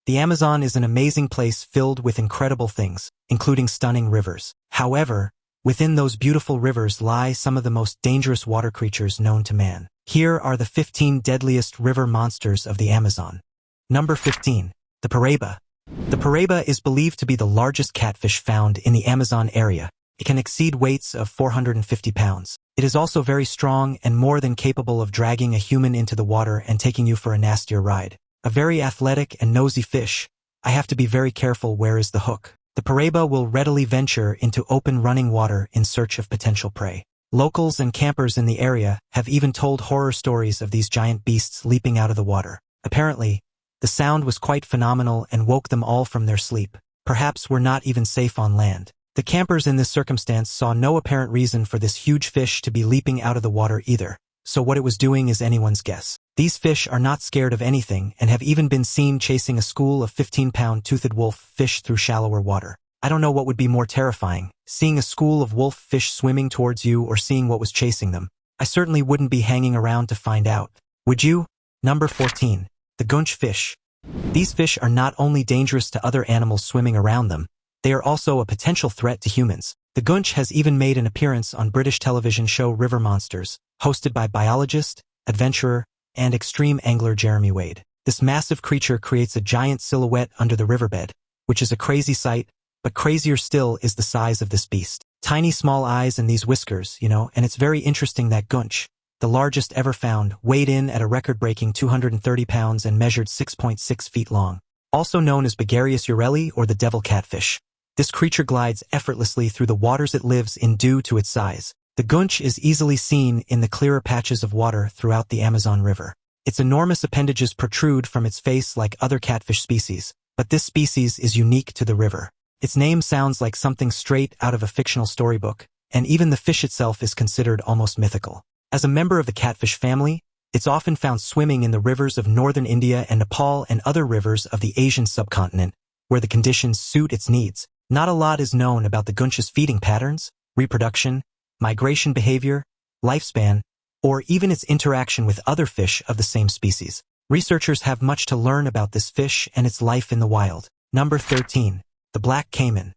The Amazon is an amazing place filled with incredible things, including stunning rivers. However, within those beautiful rivers lie some of the most dangerous water creatures known to man. Here are the 15 deadliest river monsters of the Amazon. Number 15. The Parab. The Parab is believed to be the largest catfish found in the Amazon area. It can exceed weights of 450 pounds. It is also very strong and more than capable of dragging a human into the water and taking you for a nastier ride. A very athletic and nosy fish, I have to be very careful where is the hook. The Parab will readily venture into open running water in search of potential prey. Locals and campers in the area have even told horror stories of these giant beasts leaping out of the water. Apparently, the sound was quite phenomenal and woke them all from their sleep. Perhaps we're not even safe on land. The campers in this circumstance saw no apparent reason for this huge fish to be leaping out of the water either, so what it was doing is anyone's guess. These fish are not scared of anything and have even been seen chasing a school of 15-pound toothed wolf fish through shallower water. I don't know what would be more terrifying, seeing a school of wolf fish swimming towards you or seeing what was chasing them. I certainly wouldn't be hanging around to find out. Would you? Number 14. The Gunch fish. These fish are not only dangerous to other animals swimming around them, they are also a potential threat to humans. The Gunch has even made an appearance on British television show River Monsters, hosted by biologist, adventurer, and extreme angler Jeremy Wade. This massive creature creates a giant silhouette under the riverbed, which is a crazy sight, but crazier still is the size of this beast. Tiny small eyes and these whiskers, and it's very interesting that Gunch, the largest ever found, weighed in at a record-breaking 230 pounds and measured 6.6 feet long. Also known as Begarius ureli or the devil catfish. This creature glides effortlessly through the waters it lives in due to its size. The Gunch is easily seen in the clearer patches of water throughout the Amazon River. Its enormous appendages protrude from its face like other catfish species, but this species is unique to the river. Its name sounds like something straight out of a fictional storybook, and even the fish itself is considered almost mythical. As a member of the catfish family, it's often found swimming in the rivers of northern India and Nepal and other rivers of the Asian subcontinent, where the conditions suit its needs. Not a lot is known about the Gunch's feeding patterns, reproduction, migration behavior, lifespan, or even its interaction with other fish of the same species. Researchers have much to learn about this fish and its life in the wild. Number 13. The Black Cayman.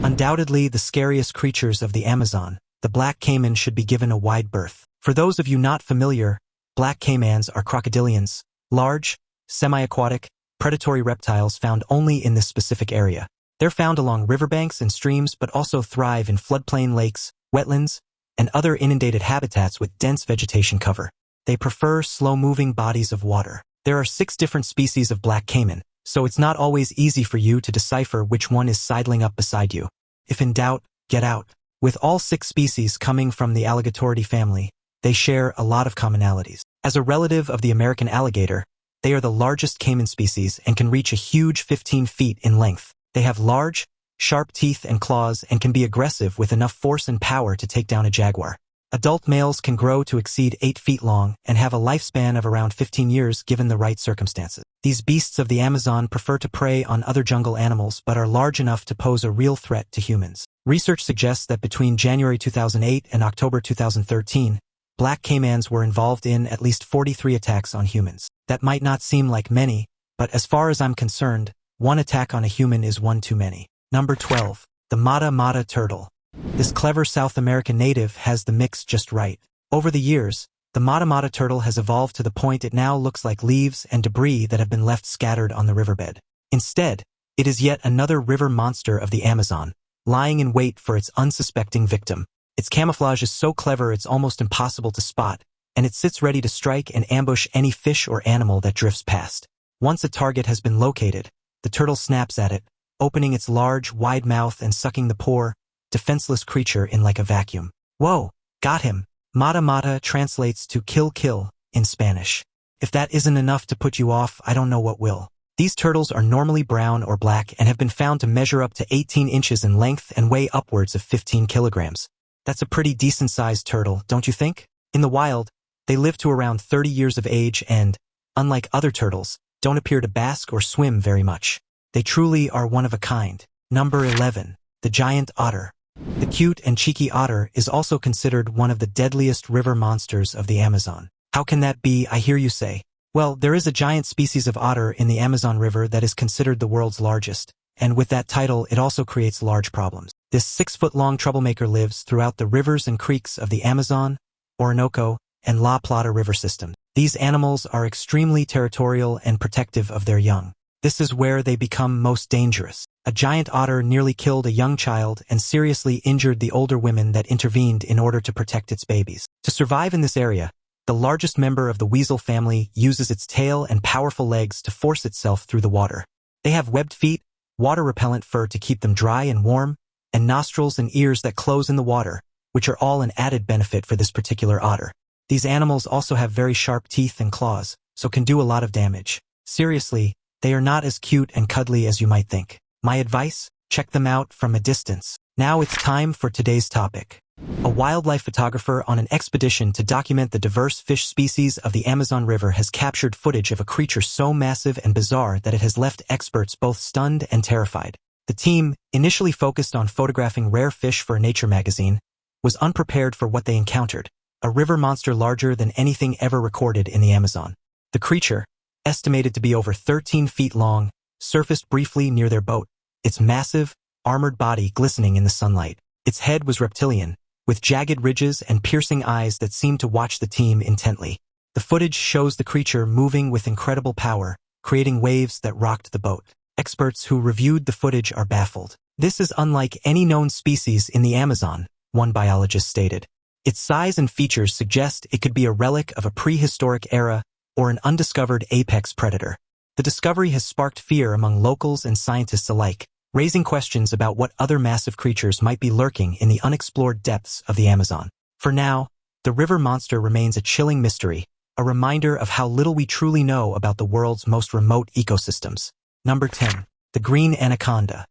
Undoubtedly the scariest creatures of the Amazon, the Black Cayman should be given a wide berth. For those of you not familiar, Black Caymans are crocodilians, large, semi-aquatic, predatory reptiles found only in this specific area. They're found along riverbanks and streams but also thrive in floodplain lakes, wetlands, and other inundated habitats with dense vegetation cover. They prefer slow-moving bodies of water. There are 6 different species of Black Cayman, so it's not always easy for you to decipher which one is sidling up beside you. If in doubt, get out. With all 6 species coming from the Alligatoridae family, they share a lot of commonalities. As a relative of the American alligator, they are the largest cayman species and can reach a huge 15 feet in length. They have large, sharp teeth and claws and can be aggressive with enough force and power to take down a jaguar. Adult males can grow to exceed 8 feet long and have a lifespan of around 15 years given the right circumstances. These beasts of the Amazon prefer to prey on other jungle animals but are large enough to pose a real threat to humans. Research suggests that between January 2008 and October 2013, Black Caymans were involved in at least 43 attacks on humans. That might not seem like many, but as far as I'm concerned, one attack on a human is one too many. Number 12. The Maamada Turtle. This clever South American native has the mix just right. Over the years, the Maamada Turtle has evolved to the point it now looks like leaves and debris that have been left scattered on the riverbed. Instead, it is yet another river monster of the Amazon, lying in wait for its unsuspecting victim. Its camouflage is so clever it's almost impossible to spot, and it sits ready to strike and ambush any fish or animal that drifts past. Once a target has been located, the turtle snaps at it, opening its large, wide mouth and sucking the poor, defenseless creature in like a vacuum. Whoa, got him. Maamada translates to kill in Spanish. If that isn't enough to put you off, I don't know what will. These turtles are normally brown or black and have been found to measure up to 18 inches in length and weigh upwards of 15 kilograms. That's a pretty decent-sized turtle, don't you think? In the wild, they live to around 30 years of age and, unlike other turtles, don't appear to bask or swim very much. They truly are one of a kind. Number 11. The Giant Otter. The cute and cheeky otter is also considered one of the deadliest river monsters of the Amazon. How can that be, I hear you say? Well, there is a giant species of otter in the Amazon River that is considered the world's largest, and with that title it also creates large problems. This 6-foot-long troublemaker lives throughout the rivers and creeks of the Amazon, Orinoco, and La Plata river systems. These animals are extremely territorial and protective of their young. This is where they become most dangerous. A giant otter nearly killed a young child and seriously injured the older women that intervened in order to protect its babies. To survive in this area, the largest member of the weasel family uses its tail and powerful legs to force itself through the water. They have webbed feet, water-repellent fur to keep them dry and warm, and nostrils and ears that close in the water, which are all an added benefit for this particular otter. These animals also have very sharp teeth and claws, so can do a lot of damage. Seriously, they are not as cute and cuddly as you might think. My advice? Check them out from a distance. Now it's time for today's topic. A wildlife photographer on an expedition to document the diverse fish species of the Amazon River has captured footage of a creature so massive and bizarre that it has left experts both stunned and terrified. The team, initially focused on photographing rare fish for a nature magazine, was unprepared for what they encountered. A river monster larger than anything ever recorded in the Amazon. The creature, estimated to be over 13 feet long, surfaced briefly near their boat, its massive, armored body glistening in the sunlight. Its head was reptilian, with jagged ridges and piercing eyes that seemed to watch the team intently. The footage shows the creature moving with incredible power, creating waves that rocked the boat. Experts who reviewed the footage are baffled. This is unlike any known species in the Amazon, one biologist stated. Its size and features suggest it could be a relic of a prehistoric era or an undiscovered apex predator. The discovery has sparked fear among locals and scientists alike, raising questions about what other massive creatures might be lurking in the unexplored depths of the Amazon. For now, the river monster remains a chilling mystery, a reminder of how little we truly know about the world's most remote ecosystems. Number 10. The Green Anaconda.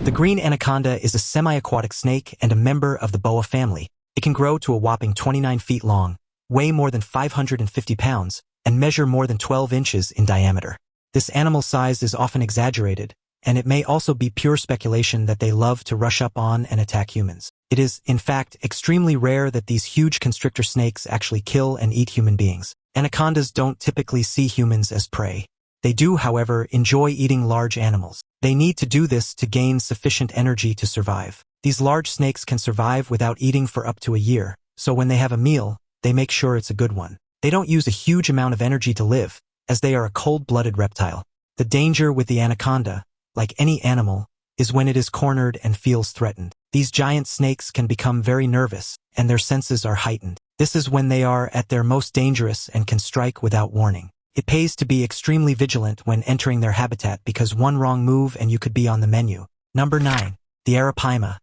The Green Anaconda is a semi-aquatic snake and a member of the boa family. It can grow to a whopping 29 feet long, weigh more than 550 pounds, and measure more than 12 inches in diameter. This animal's size is often exaggerated, and it may also be pure speculation that they love to rush up on and attack humans. It is, in fact, extremely rare that these huge constrictor snakes actually kill and eat human beings. Anacondas don't typically see humans as prey. They do, however, enjoy eating large animals. They need to do this to gain sufficient energy to survive. These large snakes can survive without eating for up to a year, so when they have a meal, they make sure it's a good one. They don't use a huge amount of energy to live, as they are a cold-blooded reptile. The danger with the anaconda, like any animal, is when it is cornered and feels threatened. These giant snakes can become very nervous, and their senses are heightened. This is when they are at their most dangerous and can strike without warning. It pays to be extremely vigilant when entering their habitat because one wrong move and you could be on the menu. Number 9. The Arapima.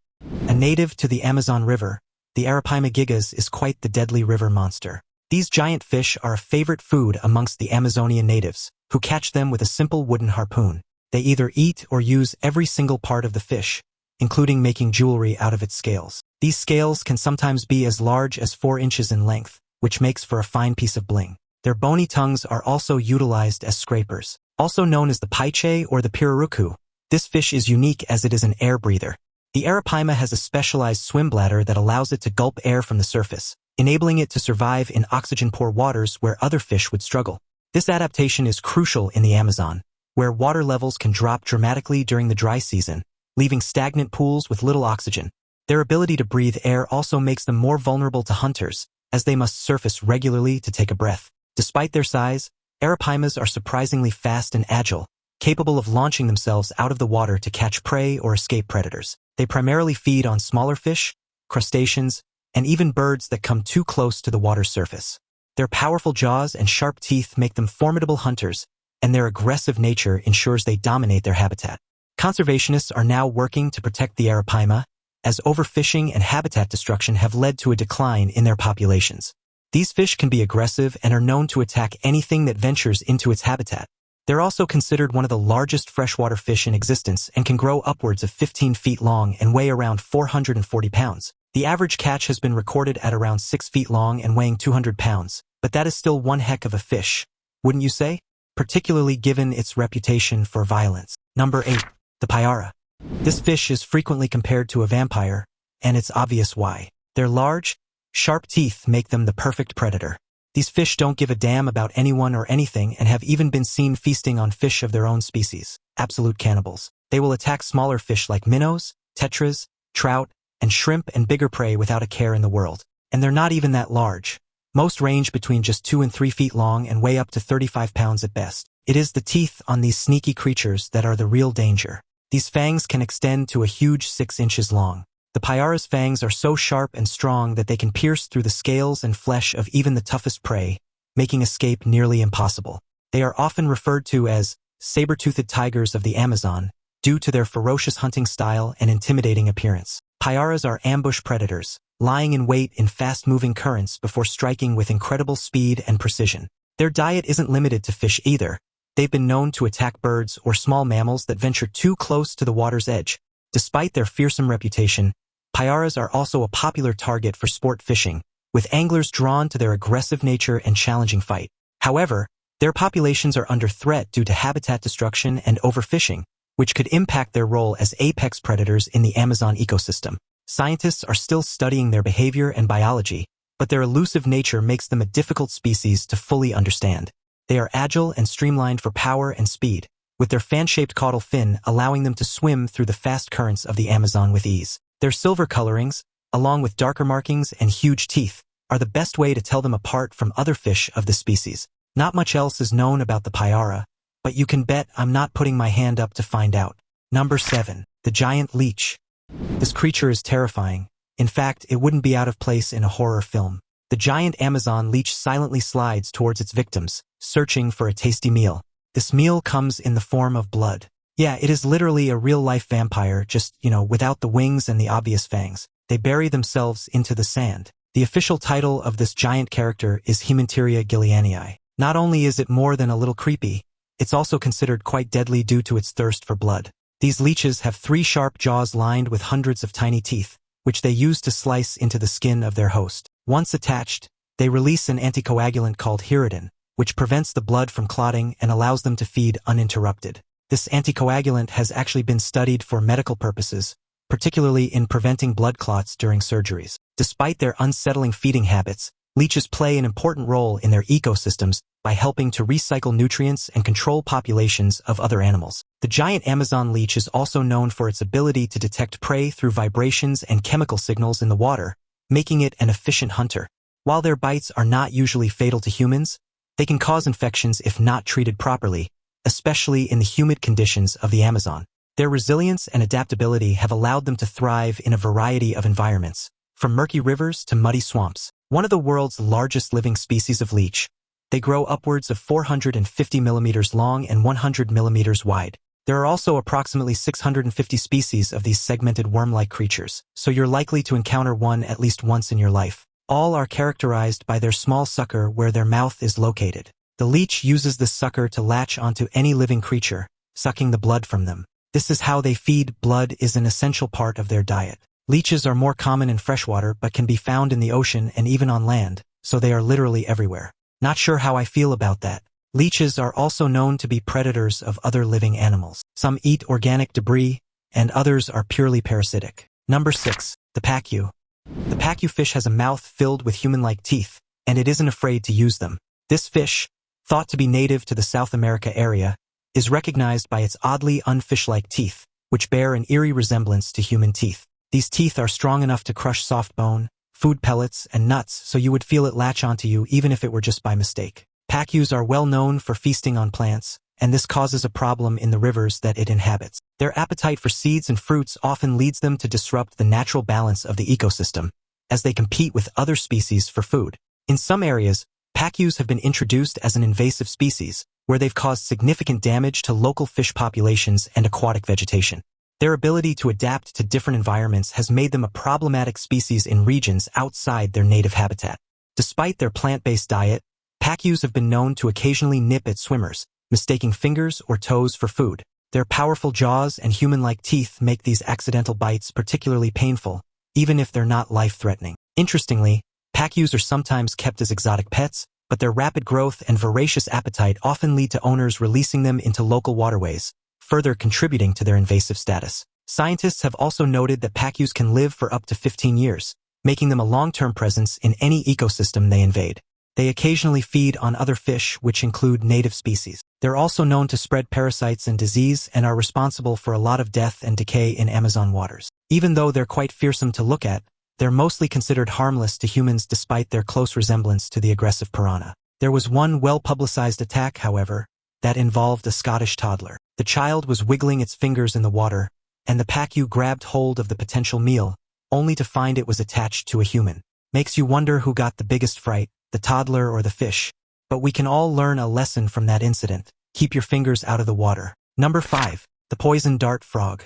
A native to the Amazon River, the Arapima gigas is quite the deadly river monster. These giant fish are a favorite food amongst the Amazonian natives, who catch them with a simple wooden harpoon. They either eat or use every single part of the fish, including making jewelry out of its scales. These scales can sometimes be as large as 4 inches in length, which makes for a fine piece of bling. Their bony tongues are also utilized as scrapers. Also known as the paiche or the pirarucu, this fish is unique as it is an air breather. The Arapima has a specialized swim bladder that allows it to gulp air from the surface, enabling it to survive in oxygen-poor waters where other fish would struggle. This adaptation is crucial in the Amazon, where water levels can drop dramatically during the dry season, leaving stagnant pools with little oxygen. Their ability to breathe air also makes them more vulnerable to hunters, as they must surface regularly to take a breath. Despite their size, Arapimas are surprisingly fast and agile, capable of launching themselves out of the water to catch prey or escape predators. They primarily feed on smaller fish, crustaceans, and even birds that come too close to the water's surface. Their powerful jaws and sharp teeth make them formidable hunters, and their aggressive nature ensures they dominate their habitat. Conservationists are now working to protect the Arapima, as overfishing and habitat destruction have led to a decline in their populations. These fish can be aggressive and are known to attack anything that ventures into its habitat. They're also considered one of the largest freshwater fish in existence and can grow upwards of 15 feet long and weigh around 440 pounds. The average catch has been recorded at around 6 feet long and weighing 200 pounds, but that is still one heck of a fish, wouldn't you say? Particularly given its reputation for violence. Number 8. The Pyra. This fish is frequently compared to a vampire, and it's obvious why. Their large, sharp teeth make them the perfect predator. These fish don't give a damn about anyone or anything and have even been seen feasting on fish of their own species. Absolute cannibals. They will attack smaller fish like minnows, tetras, trout, and shrimp and bigger prey without a care in the world. And they're not even that large. Most range between just 2 and 3 feet long and weigh up to 35 pounds at best. It is the teeth on these sneaky creatures that are the real danger. These fangs can extend to a huge 6 inches long. The Pyra's fangs are so sharp and strong that they can pierce through the scales and flesh of even the toughest prey, making escape nearly impossible. They are often referred to as saber-toothed tigers of the Amazon, due to their ferocious hunting style and intimidating appearance. Pyras are ambush predators, lying in wait in fast-moving currents before striking with incredible speed and precision. Their diet isn't limited to fish either. They've been known to attack birds or small mammals that venture too close to the water's edge. Despite their fearsome reputation, Pyras are also a popular target for sport fishing, with anglers drawn to their aggressive nature and challenging fight. However, their populations are under threat due to habitat destruction and overfishing, which could impact their role as apex predators in the Amazon ecosystem. Scientists are still studying their behavior and biology, but their elusive nature makes them a difficult species to fully understand. They are agile and streamlined for power and speed, with their fan-shaped caudal fin allowing them to swim through the fast currents of the Amazon with ease. Their silver colorings, along with darker markings and huge teeth, are the best way to tell them apart from other fish of the species. Not much else is known about the Pyra, but you can bet I'm not putting my hand up to find out. Number 7. The Giant Leech. This creature is terrifying. In fact, it wouldn't be out of place in a horror film. The giant Amazon leech silently slides towards its victims, searching for a tasty meal. This meal comes in the form of blood. Yeah, it is literally a real-life vampire, just, without the wings and the obvious fangs. They bury themselves into the sand. The official title of this giant character is Haemonteria gillianii. Not only is it more than a little creepy, it's also considered quite deadly due to its thirst for blood. These leeches have 3 sharp jaws lined with hundreds of tiny teeth, which they use to slice into the skin of their host. Once attached, they release an anticoagulant called hirudin, which prevents the blood from clotting and allows them to feed uninterrupted. This anticoagulant has actually been studied for medical purposes, particularly in preventing blood clots during surgeries. Despite their unsettling feeding habits, leeches play an important role in their ecosystems by helping to recycle nutrients and control populations of other animals. The giant Amazon leech is also known for its ability to detect prey through vibrations and chemical signals in the water, making it an efficient hunter. While their bites are not usually fatal to humans, they can cause infections if not treated properly, especially in the humid conditions of the Amazon. Their resilience and adaptability have allowed them to thrive in a variety of environments, from murky rivers to muddy swamps. One of the world's largest living species of leech, they grow upwards of 450 millimeters long and 100 millimeters wide. There are also approximately 650 species of these segmented worm-like creatures, so you're likely to encounter one at least once in your life. All are characterized by their small sucker where their mouth is located. The leech uses this sucker to latch onto any living creature, sucking the blood from them. This is how they feed. Blood is an essential part of their diet. Leeches are more common in freshwater but can be found in the ocean and even on land, so they are literally everywhere. Not sure how I feel about that. Leeches are also known to be predators of other living animals. Some eat organic debris, and others are purely parasitic. Number 6. The Pacu. The Pacu fish has a mouth filled with human-like teeth, and it isn't afraid to use them. This fish, thought to be native to the South America area, is recognized by its oddly unfish-like teeth, which bear an eerie resemblance to human teeth. These teeth are strong enough to crush soft bone, food pellets, and nuts, so you would feel it latch onto you even if it were just by mistake. Pacus are well known for feasting on plants, and this causes a problem in the rivers that it inhabits. Their appetite for seeds and fruits often leads them to disrupt the natural balance of the ecosystem, as they compete with other species for food. In some areas, Pacus have been introduced as an invasive species, where they've caused significant damage to local fish populations and aquatic vegetation. Their ability to adapt to different environments has made them a problematic species in regions outside their native habitat. Despite their plant-based diet, Pacus have been known to occasionally nip at swimmers, mistaking fingers or toes for food. Their powerful jaws and human-like teeth make these accidental bites particularly painful, even if they're not life-threatening. Interestingly, Pacus are sometimes kept as exotic pets, but their rapid growth and voracious appetite often lead to owners releasing them into local waterways, further contributing to their invasive status. Scientists have also noted that Pacus can live for up to 15 years, making them a long-term presence in any ecosystem they invade. They occasionally feed on other fish, which include native species. They're also known to spread parasites and disease and are responsible for a lot of death and decay in Amazon waters. Even though they're quite fearsome to look at, they're mostly considered harmless to humans despite their close resemblance to the aggressive piranha. There was one well-publicized attack, however, that involved a Scottish toddler. The child was wiggling its fingers in the water, and the Pacu grabbed hold of the potential meal, only to find it was attached to a human. Makes you wonder who got the biggest fright, the toddler or the fish. But we can all learn a lesson from that incident. Keep your fingers out of the water. Number 5. The poison dart frog.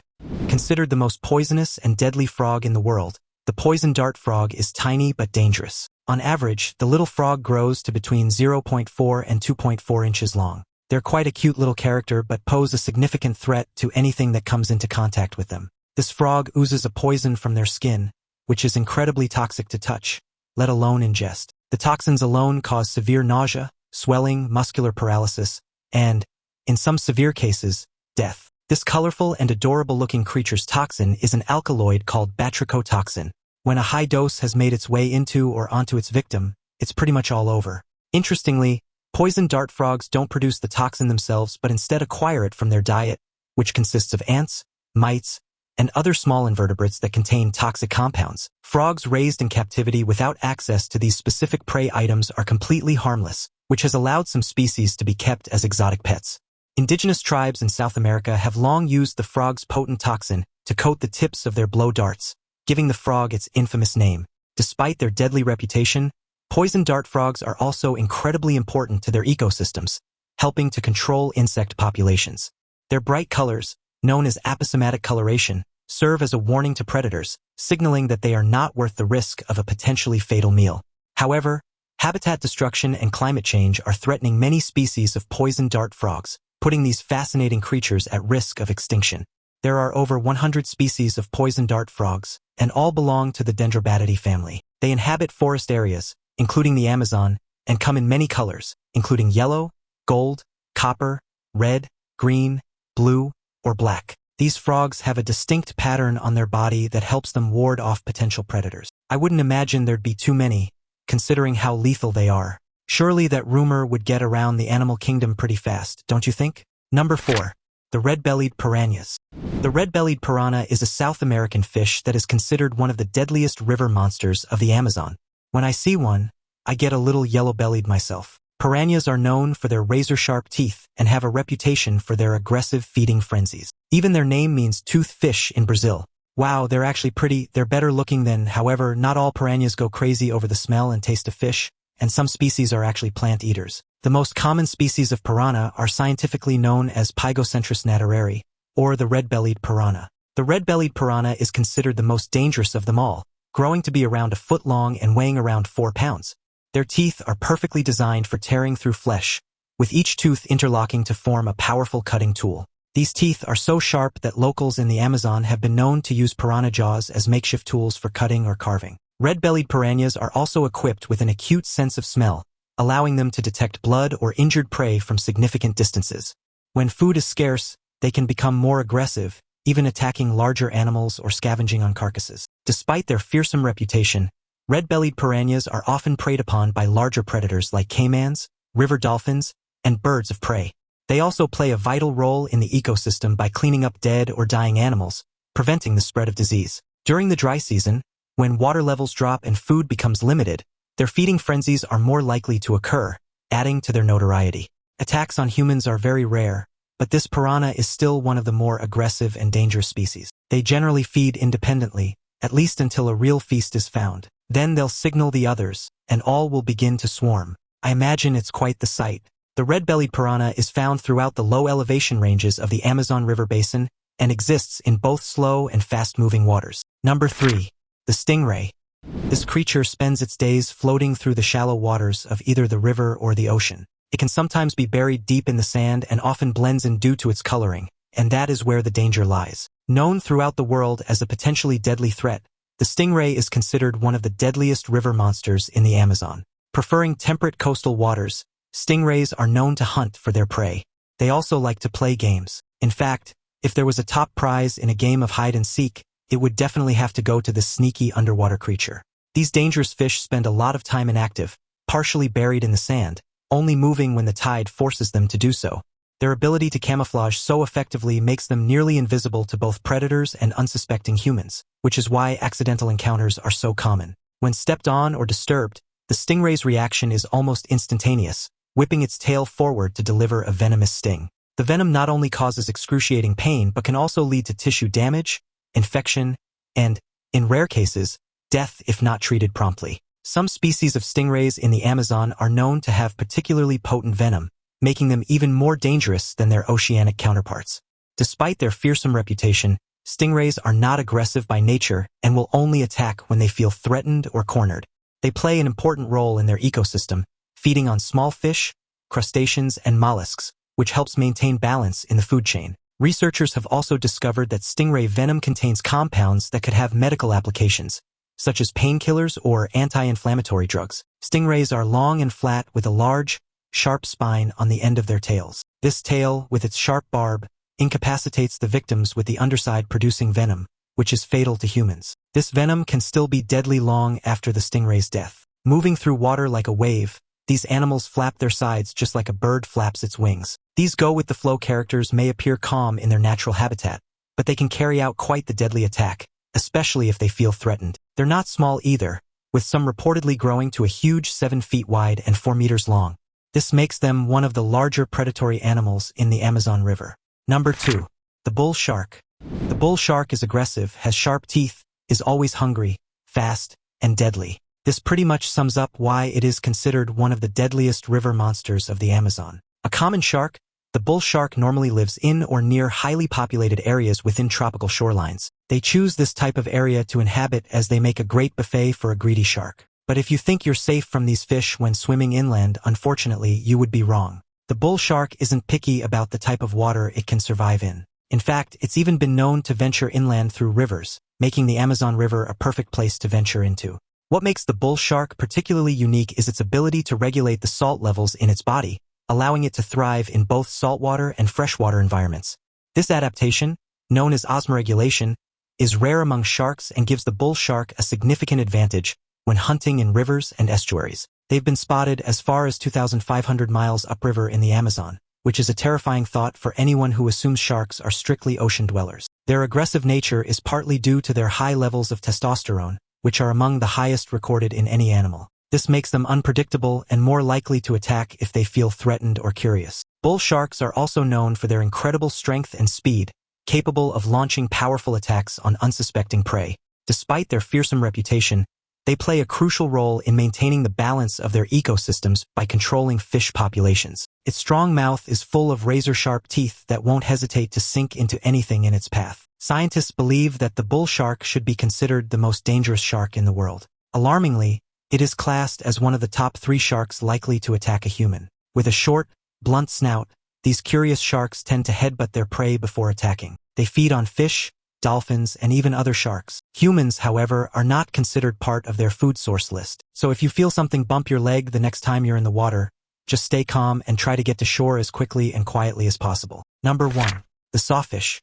Considered the most poisonous and deadly frog in the world, the poison dart frog is tiny but dangerous. On average, the little frog grows to between 0.4 and 2.4 inches long. They're quite a cute little character but pose a significant threat to anything that comes into contact with them. This frog oozes a poison from their skin, which is incredibly toxic to touch, let alone ingest. The toxins alone cause severe nausea, swelling, muscular paralysis, and, in some severe cases, death. This colorful and adorable-looking creature's toxin is an alkaloid called batrachotoxin. When a high dose has made its way into or onto its victim, it's pretty much all over. Interestingly, poison dart frogs don't produce the toxin themselves but instead acquire it from their diet, which consists of ants, mites, and other small invertebrates that contain toxic compounds. Frogs raised in captivity without access to these specific prey items are completely harmless, which has allowed some species to be kept as exotic pets. Indigenous tribes in South America have long used the frog's potent toxin to coat the tips of their blow darts, giving the frog its infamous name. Despite their deadly reputation, poison dart frogs are also incredibly important to their ecosystems, helping to control insect populations. Their bright colors, known as aposematic coloration, serve as a warning to predators, signaling that they are not worth the risk of a potentially fatal meal. However, habitat destruction and climate change are threatening many species of poison dart frogs, putting these fascinating creatures at risk of extinction. There are over 100 species of poison dart frogs, and all belong to the Dendrobatidae family. They inhabit forest areas, including the Amazon, and come in many colors, including yellow, gold, copper, red, green, blue, or black. These frogs have a distinct pattern on their body that helps them ward off potential predators. I wouldn't imagine there'd be too many, considering how lethal they are. Surely that rumor would get around the animal kingdom pretty fast, don't you think? Number 4. The Redbellied Piranhas. The Redbellied Piranha is a South American fish that is considered one of the deadliest river monsters of the Amazon. When I see one, I get a little yellow-bellied myself. Piranhas are known for their razor-sharp teeth and have a reputation for their aggressive feeding frenzies. Even their name means tooth fish in Brazil. Wow, they're actually pretty. They're better looking than, however, not all piranhas go crazy over the smell and taste of fish, and some species are actually plant eaters. The most common species of piranha are scientifically known as Pygocentris naturari, or the red-bellied piranha. The red-bellied piranha is considered the most dangerous of them all, growing to be around a foot long and weighing around 4 pounds. Their teeth are perfectly designed for tearing through flesh, with each tooth interlocking to form a powerful cutting tool. These teeth are so sharp that locals in the Amazon have been known to use piranha jaws as makeshift tools for cutting or carving. Red-bellied piranhas are also equipped with an acute sense of smell, allowing them to detect blood or injured prey from significant distances. When food is scarce, they can become more aggressive, even attacking larger animals or scavenging on carcasses. Despite their fearsome reputation, red-bellied piranhas are often preyed upon by larger predators like caimans, river dolphins, and birds of prey. They also play a vital role in the ecosystem by cleaning up dead or dying animals, preventing the spread of disease. During the dry season, when water levels drop and food becomes limited, their feeding frenzies are more likely to occur, adding to their notoriety. Attacks on humans are very rare, but this piranha is still one of the more aggressive and dangerous species. They generally feed independently, at least until a real feast is found. Then they'll signal the others, and all will begin to swarm. I imagine it's quite the sight. The red-bellied piranha is found throughout the low elevation ranges of the Amazon River basin and exists in both slow and fast-moving waters. Number 3. The stingray. This creature spends its days floating through the shallow waters of either the river or the ocean. It can sometimes be buried deep in the sand and often blends in due to its coloring, and that is where the danger lies. Known throughout the world as a potentially deadly threat, the stingray is considered one of the deadliest river monsters in the Amazon. Preferring temperate coastal waters, stingrays are known to hunt for their prey. They also like to play games. In fact, if there was a top prize in a game of hide and seek, it would definitely have to go to this sneaky underwater creature. These dangerous fish spend a lot of time inactive, partially buried in the sand, only moving when the tide forces them to do so. Their ability to camouflage so effectively makes them nearly invisible to both predators and unsuspecting humans, which is why accidental encounters are so common. When stepped on or disturbed, the stingray's reaction is almost instantaneous, whipping its tail forward to deliver a venomous sting. The venom not only causes excruciating pain but can also lead to tissue damage, infection, and, in rare cases, death if not treated promptly. Some species of stingrays in the Amazon are known to have particularly potent venom, making them even more dangerous than their oceanic counterparts. Despite their fearsome reputation, stingrays are not aggressive by nature and will only attack when they feel threatened or cornered. They play an important role in their ecosystem, feeding on small fish, crustaceans, and mollusks, which helps maintain balance in the food chain. Researchers have also discovered that stingray venom contains compounds that could have medical applications, such as painkillers or anti-inflammatory drugs. Stingrays are long and flat with a large, sharp spine on the end of their tails. This tail, with its sharp barb, incapacitates the victims with the underside producing venom, which is fatal to humans. This venom can still be deadly long after the stingray's death. Moving through water like a wave, these animals flap their sides just like a bird flaps its wings. These go-with-the-flow characters may appear calm in their natural habitat, but they can carry out quite the deadly attack, especially if they feel threatened. They're not small either, with some reportedly growing to a huge 7 feet wide and 4 meters long. This makes them one of the larger predatory animals in the Amazon River. Number 2. The bull shark. The bull shark is aggressive, has sharp teeth, is always hungry, fast, and deadly. This pretty much sums up why it is considered one of the deadliest river monsters of the Amazon. A common shark, the bull shark normally lives in or near highly populated areas within tropical shorelines. They choose this type of area to inhabit as they make a great buffet for a greedy shark. But if you think you're safe from these fish when swimming inland, unfortunately, you would be wrong. The bull shark isn't picky about the type of water it can survive in. In fact, it's even been known to venture inland through rivers, making the Amazon River a perfect place to venture into. What makes the bull shark particularly unique is its ability to regulate the salt levels in its body, allowing it to thrive in both saltwater and freshwater environments. This adaptation, known as osmoregulation, is rare among sharks and gives the bull shark a significant advantage when hunting in rivers and estuaries. They've been spotted as far as 2,500 miles upriver in the Amazon, which is a terrifying thought for anyone who assumes sharks are strictly ocean dwellers. Their aggressive nature is partly due to their high levels of testosterone, which are among the highest recorded in any animal. This makes them unpredictable and more likely to attack if they feel threatened or curious. Bull sharks are also known for their incredible strength and speed, capable of launching powerful attacks on unsuspecting prey. Despite their fearsome reputation, they play a crucial role in maintaining the balance of their ecosystems by controlling fish populations. Its strong mouth is full of razor-sharp teeth that won't hesitate to sink into anything in its path. Scientists believe that the bull shark should be considered the most dangerous shark in the world. Alarmingly, it is classed as one of the top 3 sharks likely to attack a human. With a short, blunt snout, these curious sharks tend to headbutt their prey before attacking. They feed on fish, dolphins, and even other sharks. Humans, however, are not considered part of their food source list. So if you feel something bump your leg the next time you're in the water, just stay calm and try to get to shore as quickly and quietly as possible. Number 1. The Sawfish.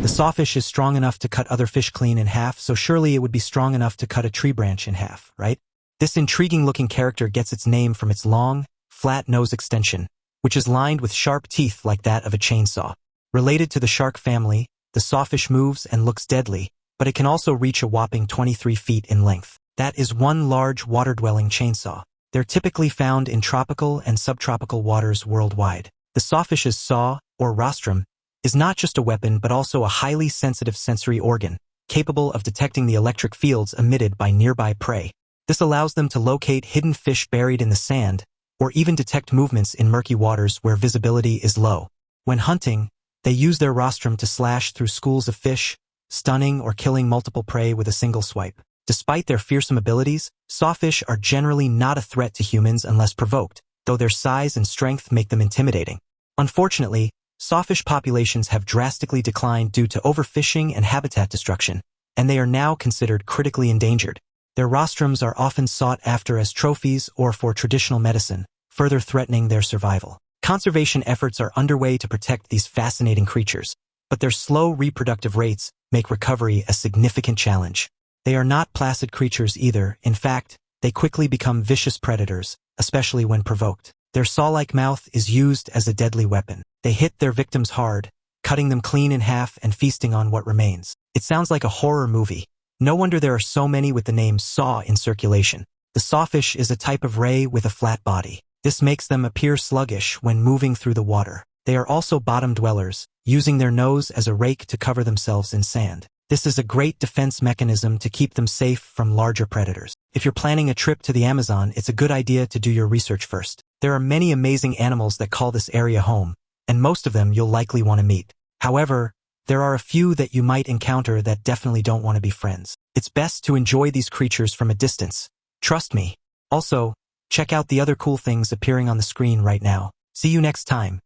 The sawfish is strong enough to cut other fish clean in half, so surely it would be strong enough to cut a tree branch in half, right? This intriguing-looking character gets its name from its long, flat nose extension, which is lined with sharp teeth like that of a chainsaw. Related to the shark family, the sawfish moves and looks deadly, but it can also reach a whopping 23 feet in length. That is one large water-dwelling chainsaw. They're typically found in tropical and subtropical waters worldwide. The sawfish's saw, or rostrum, is not just a weapon but also a highly sensitive sensory organ, capable of detecting the electric fields emitted by nearby prey. This allows them to locate hidden fish buried in the sand, or even detect movements in murky waters where visibility is low. When hunting, they use their rostrum to slash through schools of fish, stunning or killing multiple prey with a single swipe. Despite their fearsome abilities, sawfish are generally not a threat to humans unless provoked, though their size and strength make them intimidating. Unfortunately, sawfish populations have drastically declined due to overfishing and habitat destruction, and they are now considered critically endangered. Their rostrums are often sought after as trophies or for traditional medicine, further threatening their survival. Conservation efforts are underway to protect these fascinating creatures, but their slow reproductive rates make recovery a significant challenge. They are not placid creatures either. In fact, They quickly become vicious predators, especially when provoked. Their saw-like mouth is used as a deadly weapon. They hit their victims hard, cutting them clean in half and feasting on what remains. It sounds like a horror movie. No wonder there are so many with the name saw in circulation. The sawfish is a type of ray with a flat body. This makes them appear sluggish when moving through the water. They are also bottom dwellers, using their nose as a rake to cover themselves in sand. This is a great defense mechanism to keep them safe from larger predators. If you're planning a trip to the Amazon, it's a good idea to do your research first. There are many amazing animals that call this area home, and most of them you'll likely want to meet. However, there are a few that you might encounter that definitely don't want to be friends. It's best to enjoy these creatures from a distance. Trust me. Also, check out the other cool things appearing on the screen right now. See you next time.